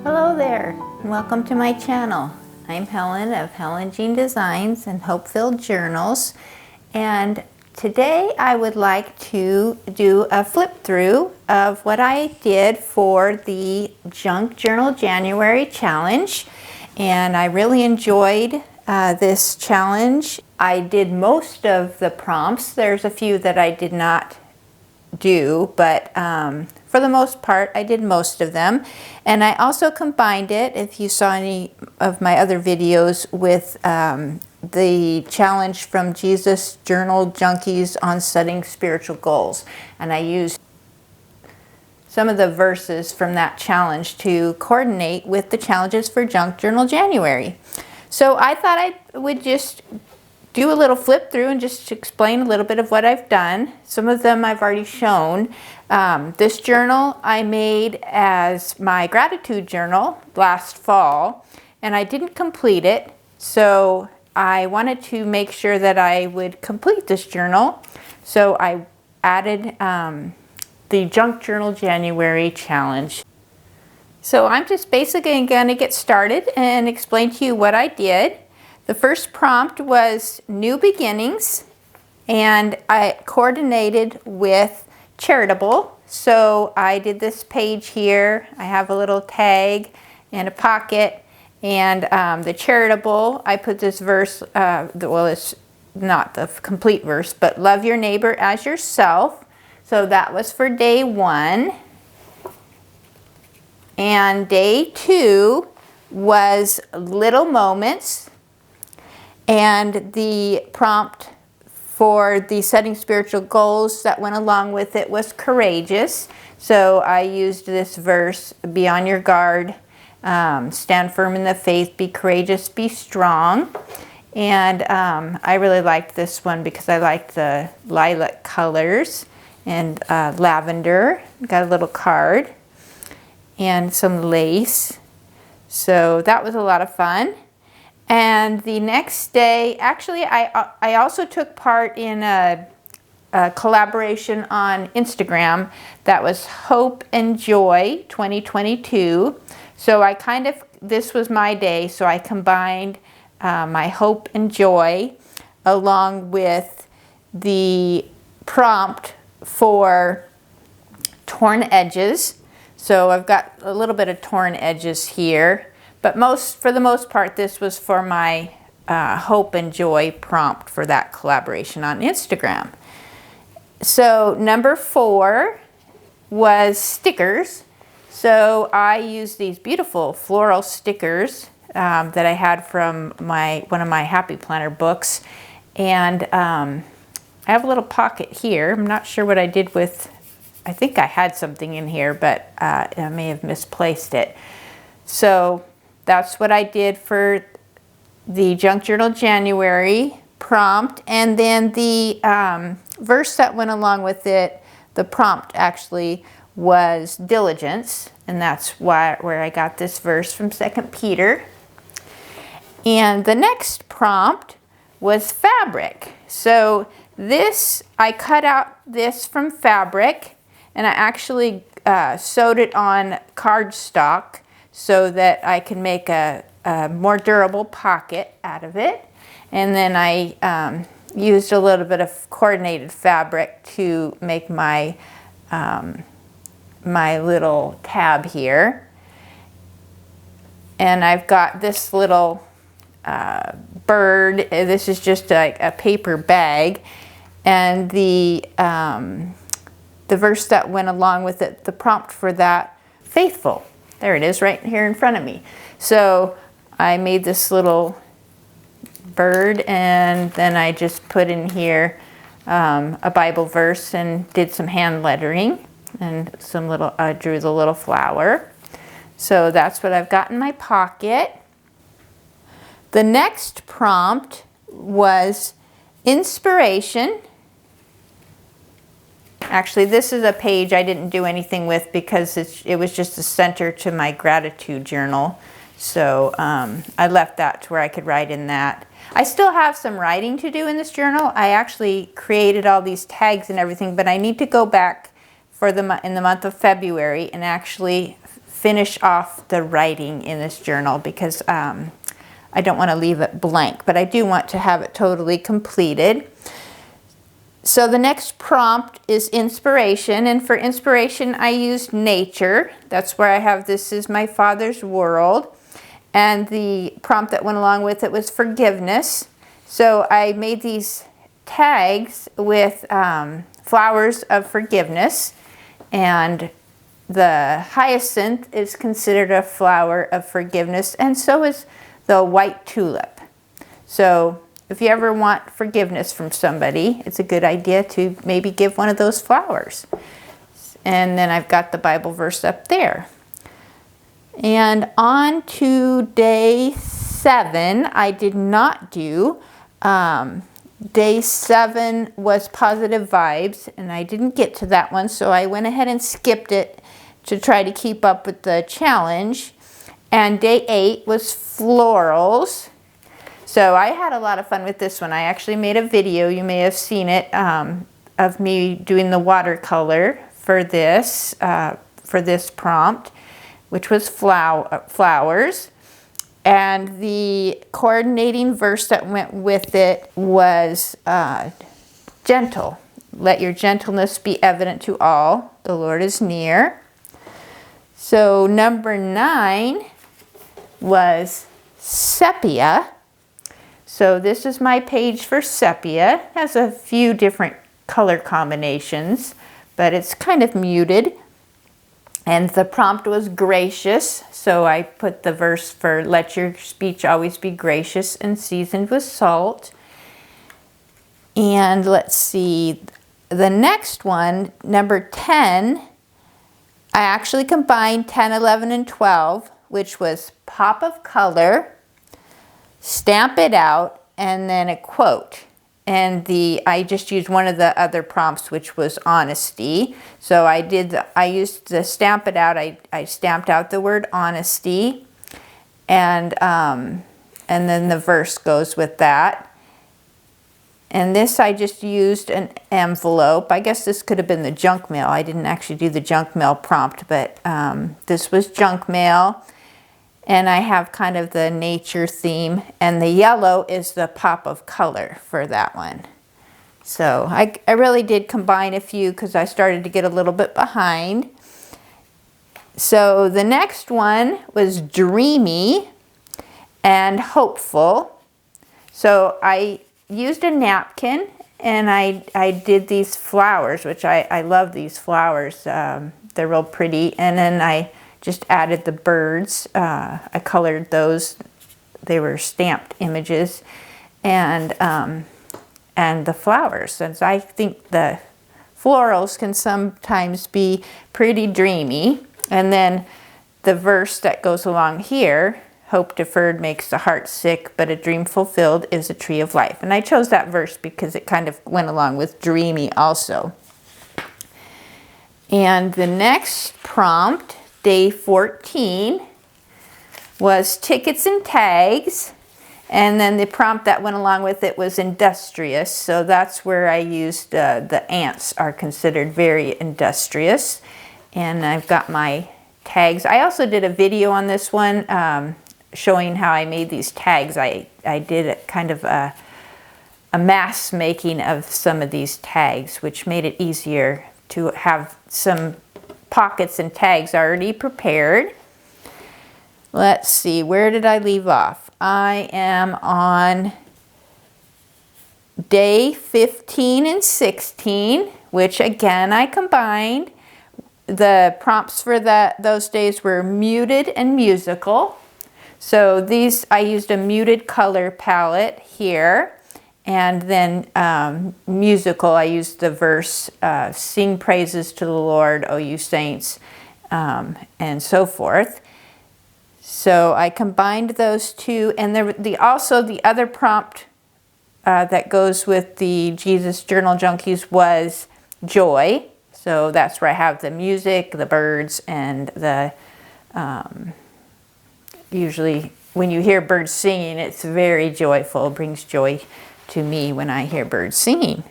Hello there, and welcome to my channel. I'm Helen of Helen Jeanne Designs and Hope-Filled Journals, and today I would like to do a flip through of what I did for the Junk Journal January challenge, and I really enjoyed this challenge. I did most of the prompts. There's a few that I did not do, but for the most part I did most of them, and I also combined it, if you saw any of my other videos, with the challenge from Jesus Journal Junkies on setting spiritual goals, and I used some of the verses from that challenge to coordinate with the challenges for Junk Journal January. So I thought I would just do a little flip through and just explain a little bit of what I've done. Some of them I've already shown. This journal I made as my gratitude journal last fall, and I didn't complete it, so I wanted to make sure that I would complete this journal. So I added the Junk Journal January challenge. So I'm just basically going to get started and explain to you what I did. The first prompt was New Beginnings, and I coordinated with charitable. So I did this page here. I have a little tag and a pocket, and the charitable, I put this verse, well, it's not the complete verse, but love your neighbor as yourself. So that was for day 1. And day 2 was little moments. And the prompt for the setting spiritual goals that went along with it was courageous. So I used this verse, be on your guard, stand firm in the faith, be courageous, be strong. And I really liked this one because I liked the lilac colors and lavender. Got a little card and some lace. So that was a lot of fun. And the next day, actually, I also took part in a collaboration on Instagram that was Hope and Joy 2022. So this was my day, so I combined my hope and joy along with the prompt for torn edges. So I've got a little bit of torn edges here. But for the most part, this was for my hope and joy prompt for that collaboration on Instagram. So number 4 was stickers. So I used these beautiful floral stickers that I had from one of my Happy Planner books. And I have a little pocket here. I'm not sure what I did with, I think I had something in here, but I may have misplaced it. So that's what I did for the Junk Journal January prompt. And then the verse that went along with it, the prompt actually, was diligence. And that's where I got this verse from 2 Peter. And the next prompt was fabric. So this, I cut out this from fabric, and I actually sewed it on cardstock so that I can make a more durable pocket out of it. And then I used a little bit of coordinated fabric to make my my little tab here. And I've got this little bird. This is just a paper bag. And the verse that went along with it, the prompt for that, faithful. There it is right here in front of me. So I made this little bird, and then I just put in here a Bible verse and did some hand lettering and I drew the little flower. So that's what I've got in my pocket. The next prompt was inspiration. Actually, this is a page I didn't do anything with because it was just the center to my gratitude journal. So I left that to where I could write in that. I still have some writing to do in this journal. I actually created all these tags and everything, but I need to go back in the month of February and actually finish off the writing in this journal because I don't want to leave it blank, but I do want to have it totally completed. So the next prompt is inspiration, and for inspiration I used nature. That's where I have "This is my Father's world," and the prompt that went along with it was forgiveness. So I made these tags with flowers of forgiveness, and the hyacinth is considered a flower of forgiveness, and so is the white tulip. So if you ever want forgiveness from somebody, it's a good idea to maybe give one of those flowers. And then I've got the Bible verse up there. And on to day 7, I did not do. Day 7 was positive vibes, and I didn't get to that one, so I went ahead and skipped it to try to keep up with the challenge. And day 8 was florals. So I had a lot of fun with this one. I actually made a video, you may have seen it, of me doing the watercolor for this prompt, which was flowers. And the coordinating verse that went with it was gentle. Let your gentleness be evident to all. The Lord is near. So number 9 was sepia. So this is my page for sepia. It has a few different color combinations, but it's kind of muted. And the prompt was gracious, so I put the verse for "Let your speech always be gracious and seasoned with salt." And let's see, the next one, number 10, I actually combined 10, 11, and 12, which was pop of color, stamp it out, and then a quote. And I just used one of the other prompts, which was honesty. So I used the stamp it out. I stamped out the word honesty, and then the verse goes with that. And this I just used an envelope. I guess this could have been the junk mail. I didn't actually do the junk mail prompt, but this was junk mail. And I have kind of the nature theme, and the yellow is the pop of color for that one. So I really did combine a few because I started to get a little bit behind. So the next one was dreamy and hopeful. So I used a napkin, and I did these flowers, which I love these flowers. They're real pretty. And then I just added the birds. I colored those. They were stamped images, and the flowers. Since I think the florals can sometimes be pretty dreamy. And then the verse that goes along here, hope deferred makes the heart sick, but a dream fulfilled is a tree of life. And I chose that verse because it kind of went along with dreamy also. And the next prompt, day 14, was tickets and tags, and then the prompt that went along with it was industrious. So that's where I used the ants are considered very industrious, and I've got my tags. I also did a video on this one showing how I made these tags. I did a kind of a mass making of some of these tags, which made it easier to have some pockets and tags already prepared. Let's see, where did I leave off? I am on day 15 and 16, which again I combined. The prompts for those days were muted and musical. So these, I used a muted color palette here. And then musical, I used the verse, sing praises to the Lord, O you saints, and so forth. So I combined those two. And also the other prompt that goes with the Jesus Journal Junkies was joy. So that's where I have the music, the birds, and the, usually when you hear birds singing, it's very joyful, it brings joy to me when I hear birds singing.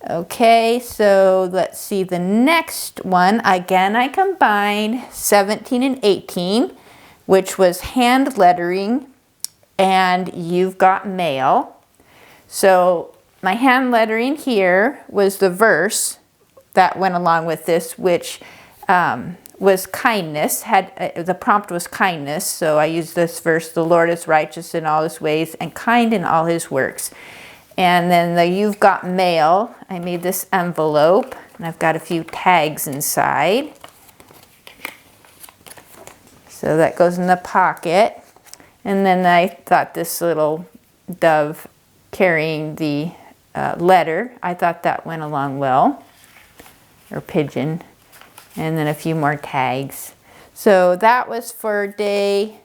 Okay, so let's see the next one. Again, I combined 17 and 18, which was hand lettering and You've Got Mail. So my hand lettering here was the verse that went along with this, which was kindness. The prompt was kindness, so I used this verse, the Lord is righteous in all his ways and kind in all his works. And then the You've Got Mail, I made this envelope, and I've got a few tags inside. So that goes in the pocket. And then I thought this little dove carrying the letter, I thought that went along well, or pigeon. And then a few more tags. So that was for day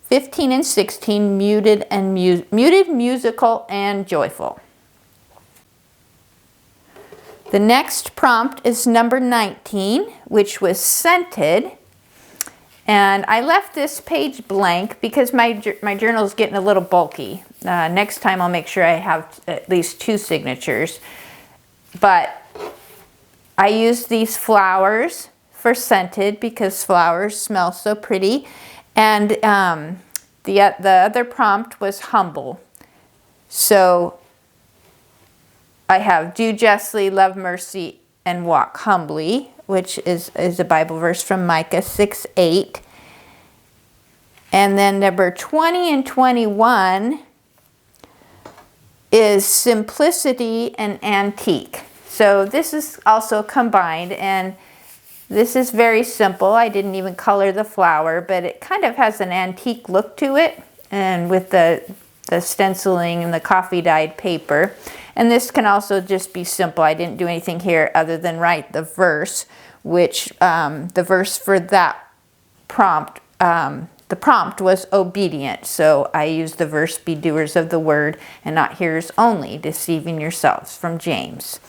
15 and 16, muted, musical, and joyful. The next prompt is number 19, which was scented. And I left this page blank because my journal is getting a little bulky. Next time I'll make sure I have at least 2 signatures. But I used these flowers for scented because flowers smell so pretty. And the other prompt was humble. So I have do justly, love mercy, and walk humbly, which is a Bible verse from Micah 6:8. And then number 20 and 21 is simplicity and antique. So this is also combined, and this is very simple. I didn't even color the flower, but it kind of has an antique look to it, and with the stenciling and the coffee dyed paper. And this can also just be simple. I didn't do anything here other than write the verse, which the verse for that prompt, the prompt was obedient. So I used the verse, be doers of the word and not hearers only, deceiving yourselves, from James.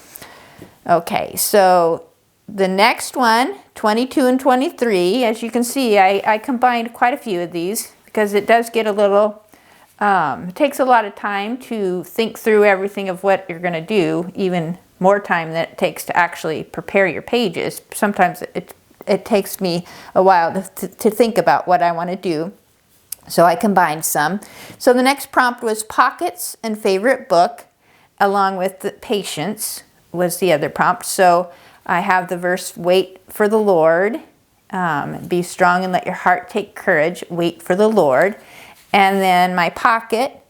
Okay, so the next one, 22 and 23, as you can see, I combined quite a few of these because it does get a little, it takes a lot of time to think through everything of what you're going to do, even more time than it takes to actually prepare your pages. Sometimes it takes me a while to think about what I want to do. So I combined some. So the next prompt was pockets and favorite book, along with the patience was the other prompt. So I have the verse, wait for the Lord, be strong and let your heart take courage, wait for the Lord. And then my pocket,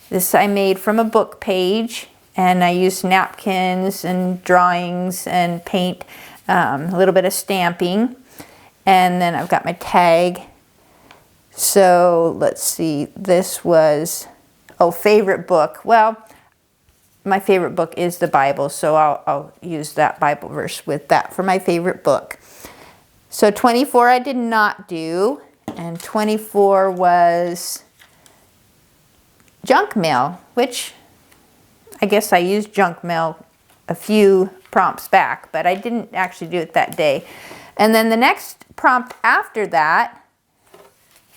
this I made from a book page, and I used napkins and drawings and paint, a little bit of stamping. And then I've got my tag. So let's see, this was, favorite book. Well, my favorite book is the Bible, so I'll use that Bible verse with that for my favorite book. So 24 I did not do, and 24 was junk mail, which I guess I used junk mail a few prompts back, but I didn't actually do it that day. And then the next prompt after that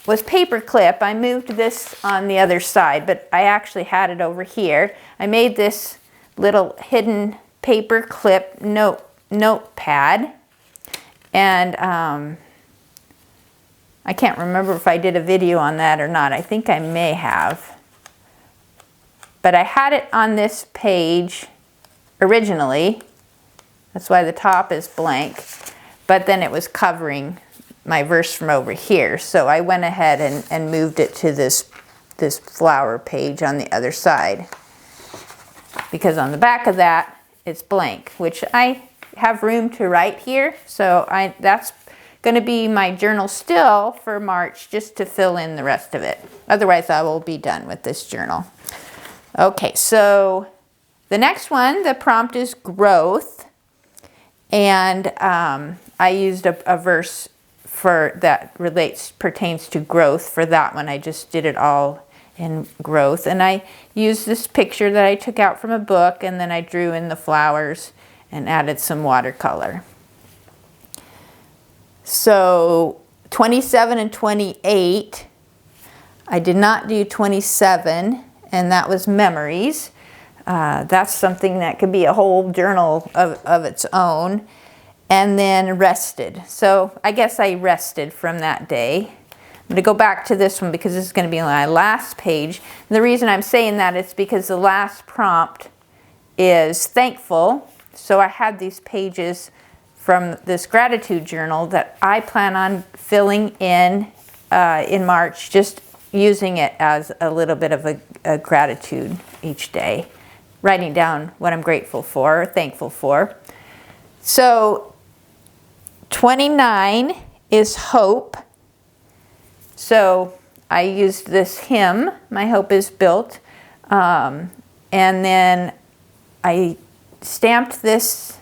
was paper clip. I moved this on the other side, but I actually had it over here. I made this little hidden paper clip notepad, and I can't remember if I did a video on that or not. I think I may have. But I had it on this page originally. That's why the top is blank. But then it was covering my verse from over here. So I went ahead and moved it to this flower page on the other side. Because on the back of that, it's blank, which I have room to write here. So that's going to be my journal still for March, just to fill in the rest of it. Otherwise, I will be done with this journal. Okay, so the next one, the prompt is growth. And I used a verse for that pertains to growth for that one. I just did it all in growth. And I used this picture that I took out from a book, and then I drew in the flowers and added some watercolor. So 27 and 28, I did not do 27, and that was memories. That's something that could be a whole journal of its own. And then rested. So I guess I rested from that day. I'm going to go back to this one because this is going to be my last page. And the reason I'm saying that is because the last prompt is thankful. So I had these pages from this gratitude journal that I plan on filling in March, just using it as a little bit of a gratitude each day, writing down what I'm grateful for, or thankful for. So 29 is hope. So I used this hymn, My Hope is Built, and then I stamped this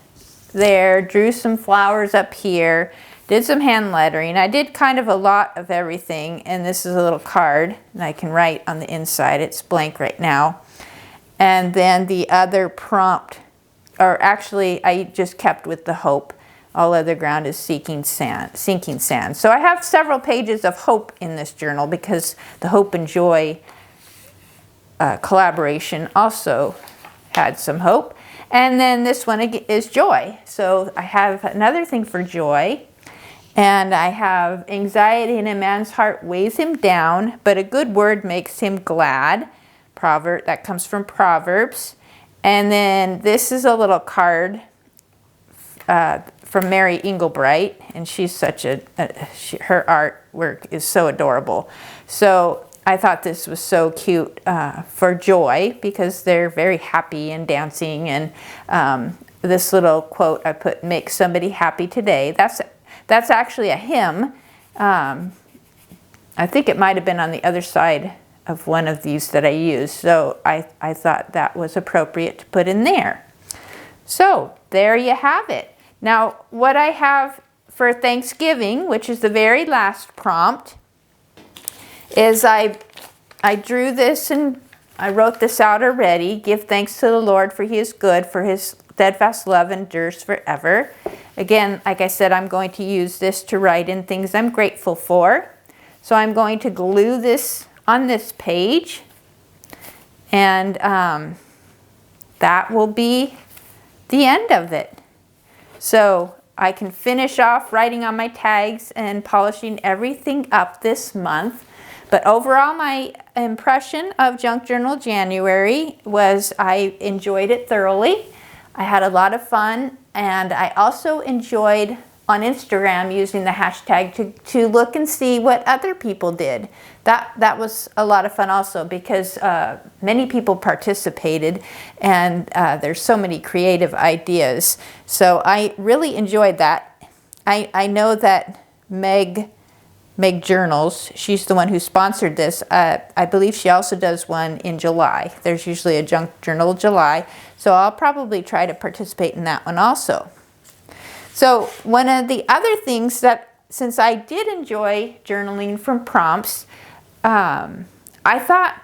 there, drew some flowers up here, did some hand lettering. I did kind of a lot of everything, and this is a little card that I can write on the inside. It's blank right now. And then the other prompt, or actually I just kept with the hope. All other ground is sinking sand. So I have several pages of hope in this journal because the hope and joy collaboration also had some hope. And then this one is joy. So I have another thing for joy. And I have anxiety in a man's heart weighs him down, but a good word makes him glad. Proverb, that comes from Proverbs. And then this is a little card from Mary Englebright, and she's such her artwork is so adorable. So I thought this was so cute for joy because they're very happy and dancing. And this little quote I put, "Make somebody happy today." That's actually a hymn. I think it might have been on the other side of one of these that I used. So I thought that was appropriate to put in there. So there you have it. Now, what I have for Thanksgiving, which is the very last prompt, is I drew this and I wrote this out already. Give thanks to the Lord, for he is good, for his steadfast love endures forever. Again, like I said, I'm going to use this to write in things I'm grateful for. So I'm going to glue this on this page, and that will be the end of it. So I can finish off writing on my tags and polishing everything up this month. But overall, my impression of Junk Journal January was I enjoyed it thoroughly. I had a lot of fun, and I also enjoyed on Instagram using the hashtag to look and see what other people did. That was a lot of fun also because many people participated, and there's so many creative ideas. So I really enjoyed that. I know that Meg Journals, she's the one who sponsored this. I believe she also does one in July. There's usually a Junk Journal July, so I'll probably try to participate in that one also. So one of the other things that, since I did enjoy journaling from prompts, I thought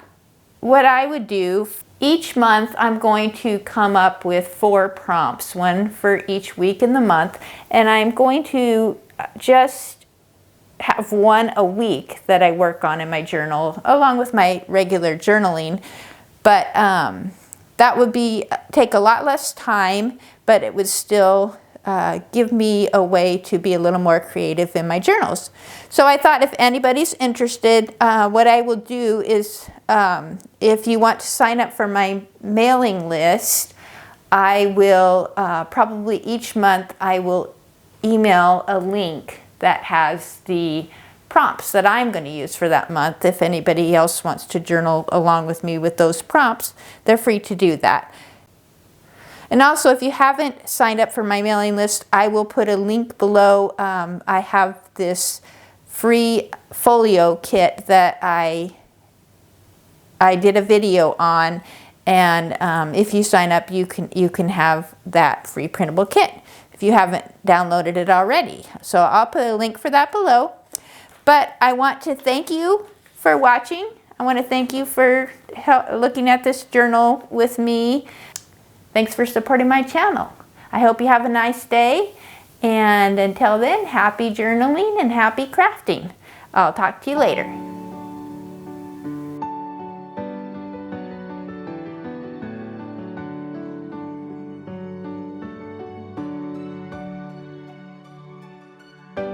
what I would do, each month I'm going to come up with 4 prompts, one for each week in the month, and I'm going to just have one a week that I work on in my journal, along with my regular journaling. But that would take a lot less time, but it would still give me a way to be a little more creative in my journals. So I thought if anybody's interested, what I will do is if you want to sign up for my mailing list, I will probably each month I will email a link that has the prompts that I'm going to use for that month. If anybody else wants to journal along with me with those prompts, they're free to do that. And also, if you haven't signed up for my mailing list, I will put a link below. I have this free Folio Kit that I did a video on, and if you sign up, you can have that free printable kit if you haven't downloaded it already. So I'll put a link for that below. But I want to thank you for watching. I want to thank you for looking at this journal with me. Thanks for supporting my channel. I hope you have a nice day, and until then, happy journaling and happy crafting. I'll talk to you later.